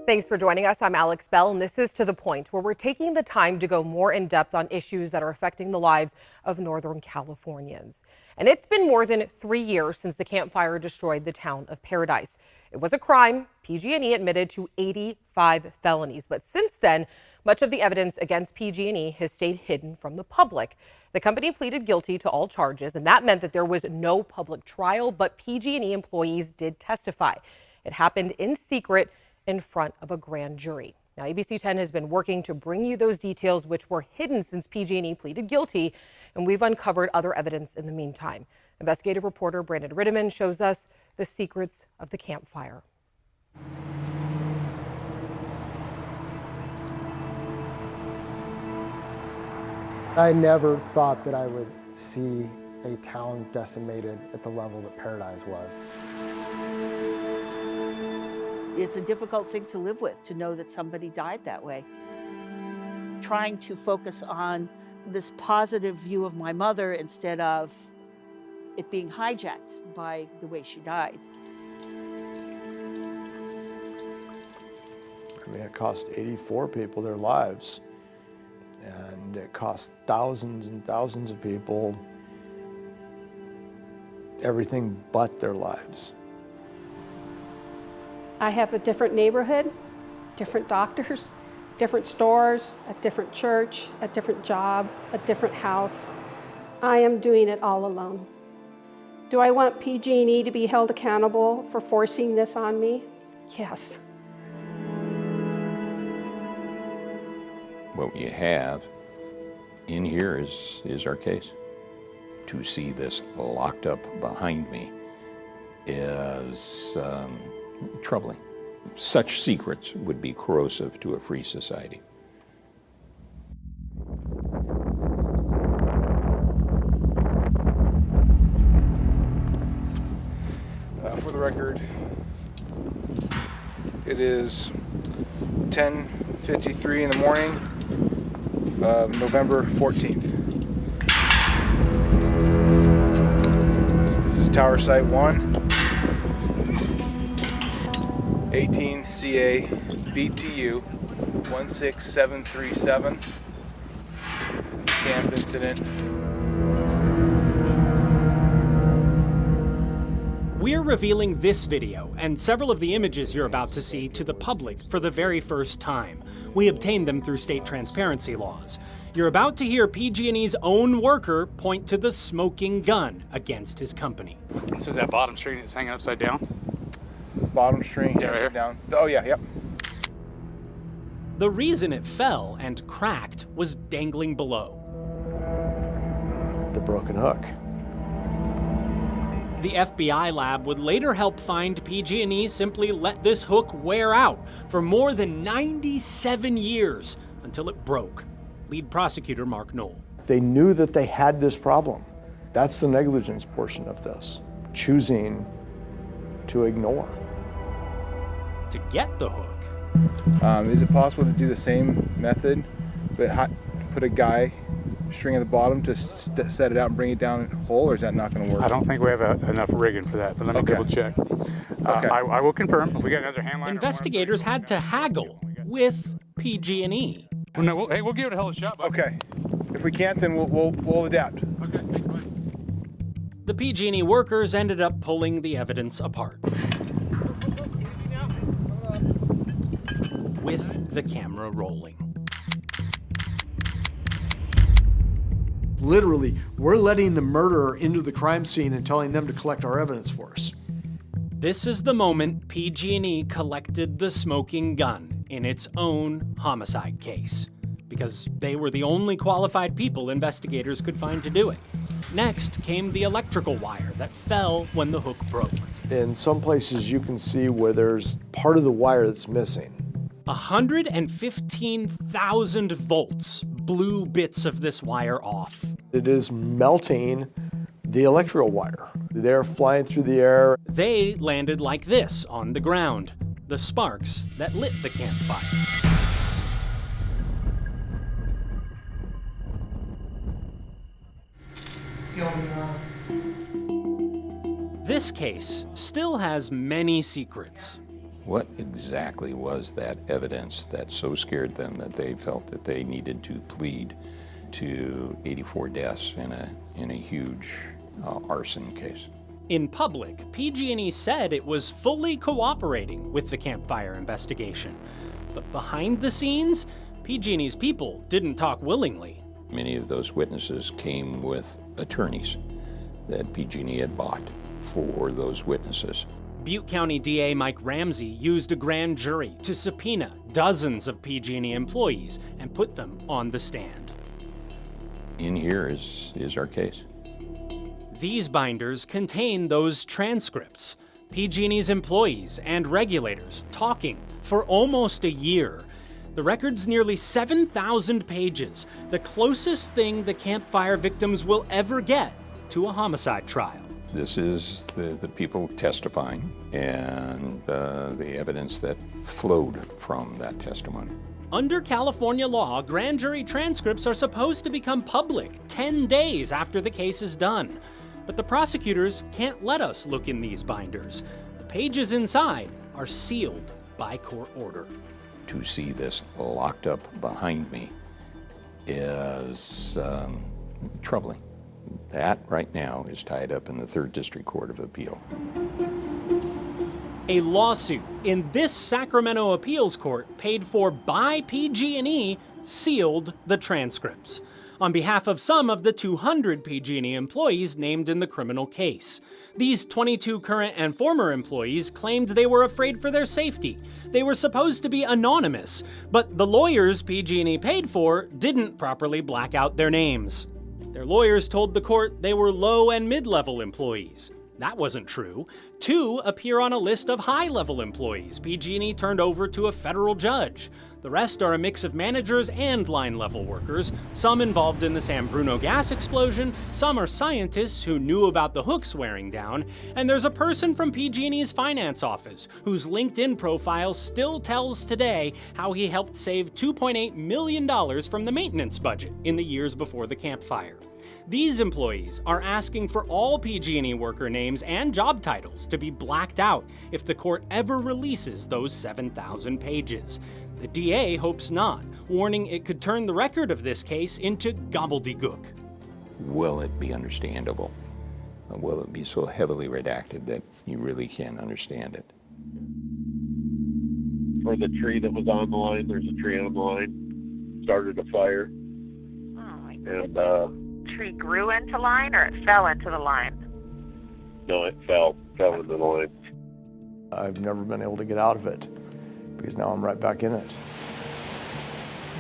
Thanks for joining us. I'm Alex Bell, and this is To the Point, where we're taking the time to go more in depth on issues that are affecting the lives of Northern Californians. And it's been more than 3 years since the Camp Fire destroyed the town of Paradise. It was a crime. PG&E admitted to 85 felonies. But since then, much of the evidence against PG&E has stayed hidden from the public. The company pleaded guilty to all charges, and that meant that there was no public trial, but PG&E employees did testify. It happened in secret in front of a grand jury. Now, ABC 10 has been working to bring you those details, which were hidden since PG&E pleaded guilty, and we've uncovered other evidence in the meantime. Investigative reporter Brandon Rittiman shows us the secrets of the Camp Fire. I never thought that I would see a town decimated at the level that Paradise was. It's a difficult thing to live with, to know that somebody died that way. Trying to focus on this positive view of my mother instead of it being hijacked by the way she died. I mean, it cost 84 people their lives, and it cost thousands and thousands of people everything but their lives. I have a different neighborhood, different doctors, different stores, a different church, a different job, a different house. I am doing it all alone. Do I want PG&E to be held accountable for forcing this on me? Yes. What you have in here is our case. To see this locked up behind me is troubling. Such secrets would be corrosive to a free society. For the record, it is 10:53 in the morning of November 14th. This is Tower Site 1. 18 CA BTU 16737. This is the camp incident. We're revealing this video and several of the images you're about to see to the public for the very first time. We obtained them through state transparency laws. You're about to hear PG&E's own worker point to the smoking gun against his company. So that bottom string is hanging upside down? Bottom string, yeah, right down. Oh yeah, yep. The reason it fell and cracked was dangling below. The broken hook. The FBI lab would later help find PG&E simply let this hook wear out for more than 97 years until it broke. Lead prosecutor Mark Knoll. They knew that they had this problem. That's the negligence portion of this, choosing to ignore. To get the hook. Is it possible to do the same method, but put a guy string at the bottom to set it out and bring it down whole, or is that not going to work? I don't think we have enough rigging for that, but let me double check. Okay. I will confirm. If we got another hand line. Investigators had to haggle with PG&E. Well, no, we'll give it a hell of a shot. Buddy. Okay. If we can't, then we'll adapt. Okay, fine. The PG&E workers ended up pulling the evidence apart. With the camera rolling. Literally, we're letting the murderer into the crime scene and telling them to collect our evidence for us. This is the moment PG&E collected the smoking gun in its own homicide case, because they were the only qualified people investigators could find to do it. Next came the electrical wire that fell when the hook broke. In some places you can see where there's part of the wire that's missing. 115,000 volts blew bits of this wire off. It is melting the electrical wire. They're flying through the air. They landed like this on the ground, the sparks that lit the campfire. This case still has many secrets. What exactly was that evidence that so scared them that they felt that they needed to plead to 84 deaths in a huge arson case? In public, PG&E said it was fully cooperating with the Camp Fire investigation. But behind the scenes, PG&E's people didn't talk willingly. Many of those witnesses came with attorneys that PG&E had bought for those witnesses. Butte County DA Mike Ramsey used a grand jury to subpoena dozens of PG&E employees and put them on the stand. In here is our case. These binders contain those transcripts. PG&E's employees and regulators talking for almost a year. The record's nearly 7,000 pages, the closest thing the Camp Fire victims will ever get to a homicide trial. This is the people testifying and the evidence that flowed from that testimony. Under California law, grand jury transcripts are supposed to become public 10 days after the case is done. But the prosecutors can't let us look in these binders. The pages inside are sealed by court order. To see this locked up behind me is troubling. That right now is tied up in the 3rd District Court of Appeal. A lawsuit in this Sacramento appeals court paid for by PG&E sealed the transcripts on behalf of some of the 200 PG&E employees named in the criminal case. These 22 current and former employees claimed they were afraid for their safety. They were supposed to be anonymous, but the lawyers PG&E paid for didn't properly black out their names. Their lawyers told the court they were low and mid-level employees. That wasn't true. 2 appear on a list of high-level employees PG&E turned over to a federal judge. The rest are a mix of managers and line-level workers, some involved in the San Bruno gas explosion, some are scientists who knew about the hooks wearing down, and there's a person from PG&E's finance office whose LinkedIn profile still tells today how he helped save $2.8 million from the maintenance budget in the years before the Camp Fire. These employees are asking for all PG&E worker names and job titles to be blacked out if the court ever releases those 7,000 pages. The DA hopes not, warning it could turn the record of this case into gobbledygook. Will it be understandable? Will it be so heavily redacted that you really can't understand it? For the tree that was on the line, there's a tree on the line, started a fire, and tree grew into line, or it fell into the line? No, it fell into the line. I've never been able to get out of it because now I'm right back in it.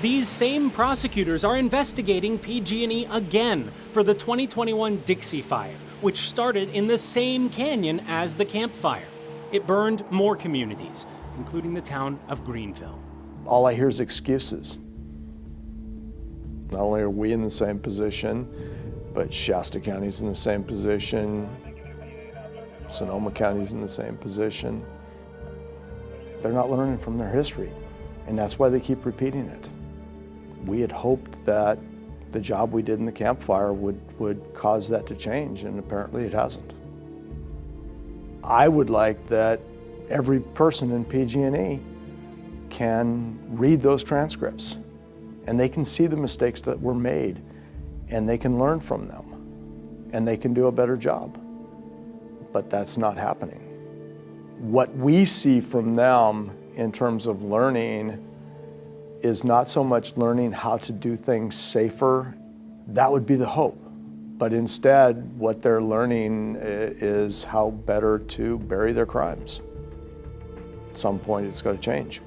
These same prosecutors are investigating PG&E again for the 2021 Dixie Fire, which started in the same canyon as the Camp Fire. It burned more communities, including the town of Greenville. All I hear is excuses. Not only are we in the same position, but Shasta County's in the same position, Sonoma County's in the same position. They're not learning from their history, and that's why they keep repeating it. We had hoped that the job we did in the Camp Fire would cause that to change, and apparently it hasn't. I would like that every person in PG&E can read those transcripts, and they can see the mistakes that were made, and they can learn from them, and they can do a better job. But that's not happening. What we see from them in terms of learning is not so much learning how to do things safer. That would be the hope. But instead, what they're learning is how better to bury their crimes. At some point, it's got to change.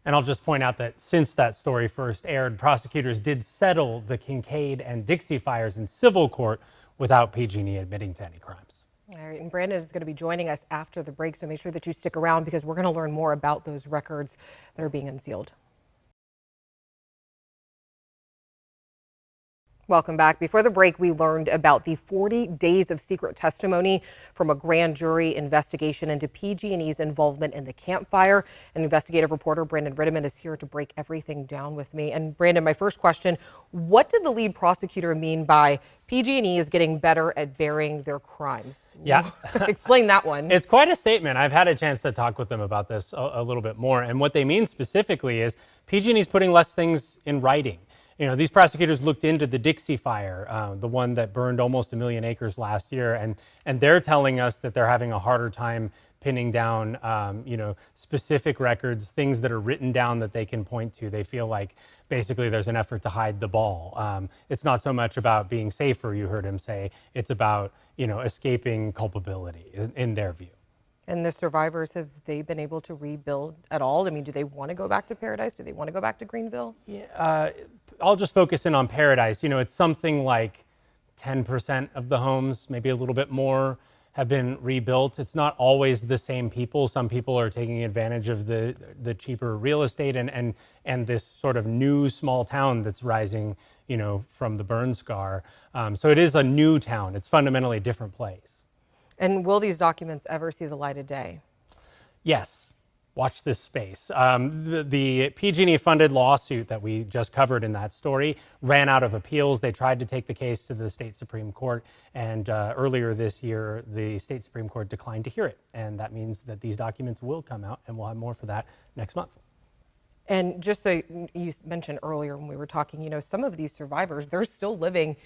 And I'll just point out that since that story first aired, prosecutors did settle the Kincaid and Dixie fires in civil court without PG&E admitting to any crimes. All right, and Brandon is going to be joining us after the break, so make sure that you stick around because we're going to learn more about those records that are being unsealed. Welcome back. Before the break, we learned about the 40 days of secret testimony from a grand jury investigation into PG&E's involvement in the Camp Fire. And investigative reporter Brandon Rittiman is here to break everything down with me. And Brandon, my first question, what did the lead prosecutor mean by PG&E is getting better at burying their crimes? Yeah. Explain that one. It's quite a statement. I've had a chance to talk with them about this a little bit more. And what they mean specifically is PG&E is putting less things in writing. You know, these prosecutors looked into the Dixie Fire, the one that burned almost 1 million acres last year, and they're telling us that they're having a harder time pinning down, specific records, things that are written down that they can point to. They feel like basically there's an effort to hide the ball. It's not so much about being safer, you heard him say. It's about, escaping culpability in their view. And the survivors, have they been able to rebuild at all? I mean, do they want to go back to Paradise? Do they want to go back to Greenville? Yeah, I'll just focus in on Paradise. It's something like 10% of the homes, maybe a little bit more, have been rebuilt. It's not always the same people. Some people are taking advantage of the cheaper real estate and this sort of new small town that's rising, from the burn scar. So it is a new town. It's fundamentally a different place. And will these documents ever see the light of day? Yes. Watch this space. The PG&E funded lawsuit that we just covered in that story ran out of appeals. They tried to take the case to the state Supreme Court, and earlier this year, the state Supreme Court declined to hear it. And that means that these documents will come out, and we'll have more for that next month. And just so you mentioned earlier when we were talking, some of these survivors, they're still living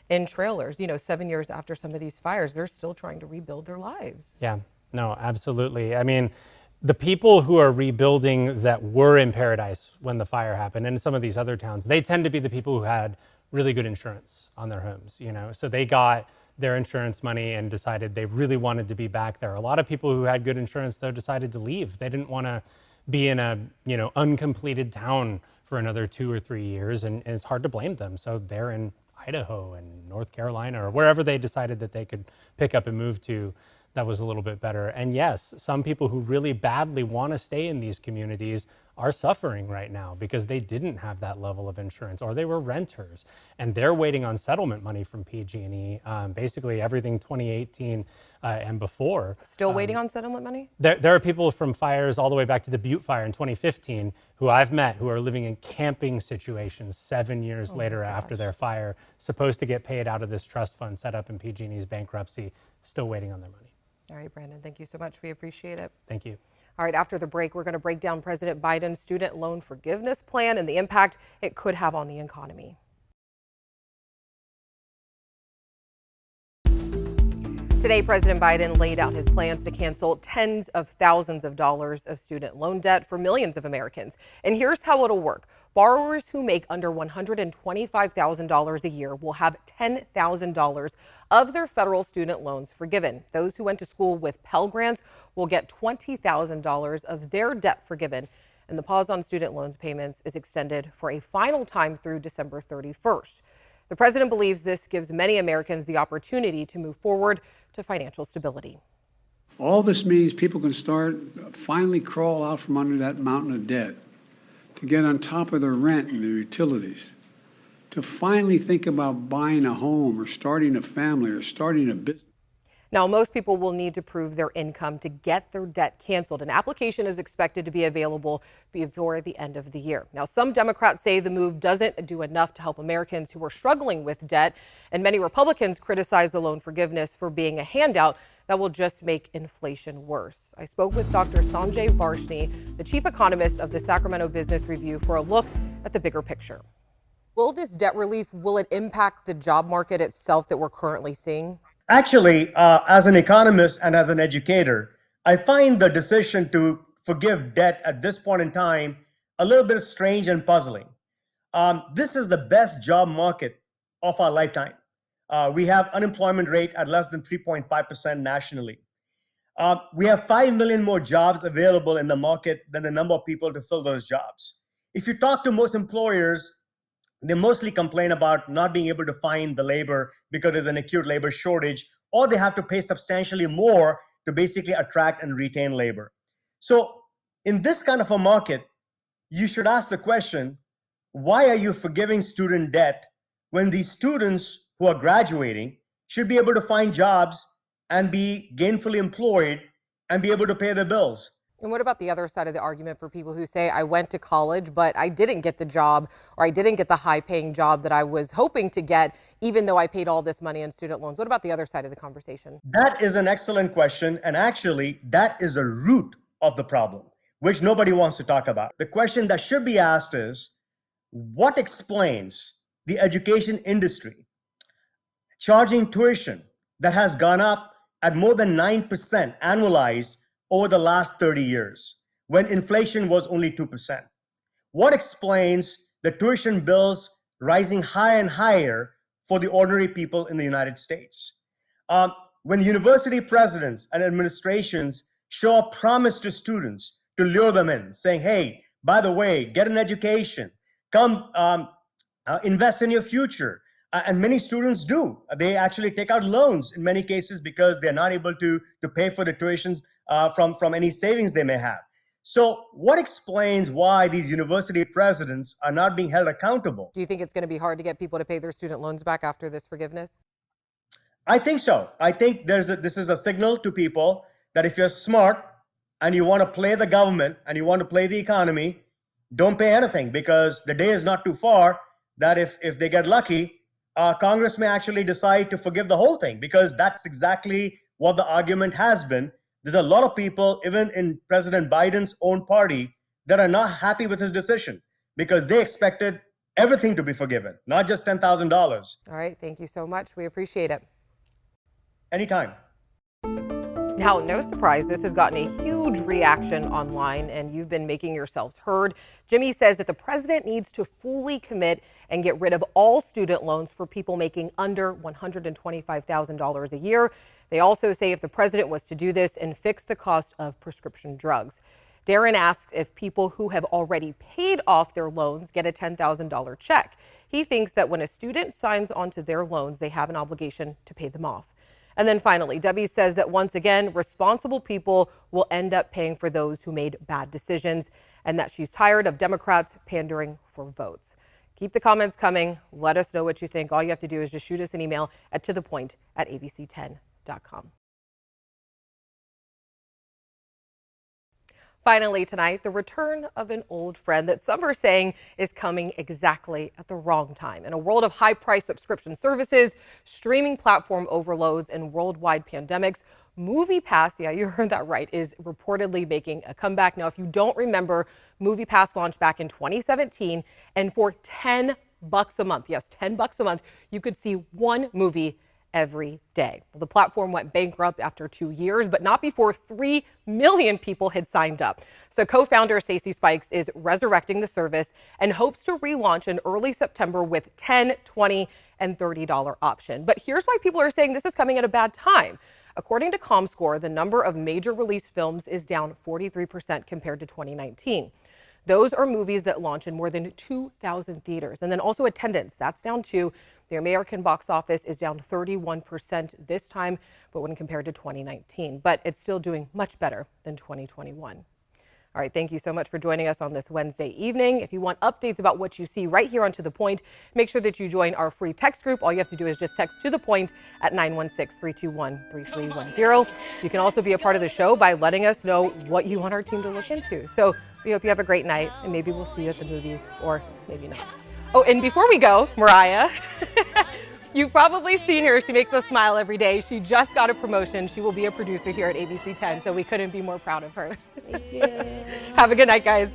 in trailers. 7 years after some of these fires, they're still trying to rebuild their lives. Yeah, no, absolutely. I mean, the people who are rebuilding that were in Paradise when the fire happened and in some of these other towns, they tend to be the people who had really good insurance on their homes, So they got their insurance money and decided they really wanted to be back there. A lot of people who had good insurance, though, decided to leave. They didn't want to be in a, uncompleted town for another 2 or 3 years, and it's hard to blame them. So they're in Idaho and North Carolina or wherever they decided that they could pick up and move to. That was a little bit better. And yes, some people who really badly want to stay in these communities are suffering right now because they didn't have that level of insurance or they were renters and they're waiting on settlement money from PG&E, basically everything 2018 and before. Still waiting on settlement money? There are people from fires all the way back to the Butte fire in 2015 who I've met who are living in camping situations 7 years later after their fire, supposed to get paid out of this trust fund set up in PG&E's bankruptcy, still waiting on their money. All right, Brandon, thank you so much. We appreciate it. Thank you. All right, after the break, we're going to break down President Biden's student loan forgiveness plan and the impact it could have on the economy. Today, President Biden laid out his plans to cancel tens of thousands of dollars of student loan debt for millions of Americans. And here's how it'll work. Borrowers who make under $125,000 a year will have $10,000 of their federal student loans forgiven. Those who went to school with Pell Grants will get $20,000 of their debt forgiven. And the pause on student loans payments is extended for a final time through December 31st. The president believes this gives many Americans the opportunity to move forward to financial stability. All this means people can finally crawl out from under that mountain of debt, to get on top of their rent and their utilities, to finally think about buying a home or starting a family or starting a business. Now, most people will need to prove their income to get their debt canceled. An application is expected to be available before the end of the year. Now, some Democrats say the move doesn't do enough to help Americans who are struggling with debt, and many Republicans criticize the loan forgiveness for being a handout that will just make inflation worse. I spoke with Dr. Sanjay Varshney, the chief economist of the Sacramento Business Review, for a look at the bigger picture. Will this debt relief, will it impact the job market itself that we're currently seeing? Actually, as an economist and as an educator, I find the decision to forgive debt at this point in time a little bit strange and puzzling. This is the best job market of our lifetime. We have unemployment rate at less than 3.5% nationally. We have 5 million more jobs available in the market than the number of people to fill those jobs. If you talk to most employers, they mostly complain about not being able to find the labor because there's an acute labor shortage, or they have to pay substantially more to basically attract and retain labor. So in this kind of a market, you should ask the question, why are you forgiving student debt when these students who are graduating should be able to find jobs and be gainfully employed and be able to pay their bills. And what about the other side of the argument for people who say, I went to college, but I didn't get the job, or I didn't get the high-paying job that I was hoping to get, even though I paid all this money in student loans? What about the other side of the conversation? That is an excellent question. And actually, that is a root of the problem, which nobody wants to talk about. The question that should be asked is, what explains the education industry charging tuition that has gone up at more than 9% annualized over the last 30 years, when inflation was only 2%? What explains the tuition bills rising higher and higher for the ordinary people in the United States? When university presidents and administrations show a promise to students to lure them in, saying, hey, by the way, get an education, come invest in your future. And many students do. They actually take out loans in many cases because they're not able to pay for the tuitions from any savings they may have. So what explains why these university presidents are not being held accountable? Do you think it's going to be hard to get people to pay their student loans back after this forgiveness? I think so. I think this is a signal to people that if you're smart and you want to play the government and you want to play the economy, don't pay anything, because the day is not too far that if they get lucky, Congress may actually decide to forgive the whole thing, because that's exactly what the argument has been. There's a lot of people, even in President Biden's own party, that are not happy with his decision because they expected everything to be forgiven, not just $10,000. All right. Thank you so much. We appreciate it. Anytime. Now, no surprise, this has gotten a huge reaction online, and you've been making yourselves heard. Jimmy says that the president needs to fully commit and get rid of all student loans for people making under $125,000 a year. They also say if the president was to do this and fix the cost of prescription drugs. Darren asked if people who have already paid off their loans get a $10,000 check. He thinks that when a student signs onto their loans, they have an obligation to pay them off. And then finally, Debbie says that once again, responsible people will end up paying for those who made bad decisions, and that she's tired of Democrats pandering for votes. Keep the comments coming. Let us know what you think. All you have to do is just shoot us an email at tothepoint@abc10.com. Finally tonight, the return of an old friend that some are saying is coming exactly at the wrong time. In a world of high-priced subscription services, streaming platform overloads, and worldwide pandemics, MoviePass, yeah, you heard that right, is reportedly making a comeback. Now, if you don't remember, MoviePass launched back in 2017, and for $10 a month, yes, $10 a month, you could see one movie every day. Well, the platform went bankrupt after 2 years, but not before 3 million people had signed up. So co-founder Stacey Spikes is resurrecting the service and hopes to relaunch in early September with $10, $20, and $30 option. But here's why people are saying this is coming at a bad time. According to ComScore, the number of major release films is down 43% compared to 2019. Those are movies that launch in more than 2,000 theaters. And then also attendance, that's down too. The American box office is down 31% this time, but when compared to 2019. But it's still doing much better than 2021. All right, thank you so much for joining us on this Wednesday evening. If you want updates about what you see right here on To The Point, make sure that you join our free text group. All you have to do is just text To The Point at 916-321-3310. You can also be a part of the show by letting us know what you want our team to look into. So we hope you have a great night, and maybe we'll see you at the movies, or maybe not. Oh, and before we go, Mariah, you've probably seen her. She makes us smile every day. She just got a promotion. She will be a producer here at ABC 10, so we couldn't be more proud of her. Thank you. Have a good night, guys.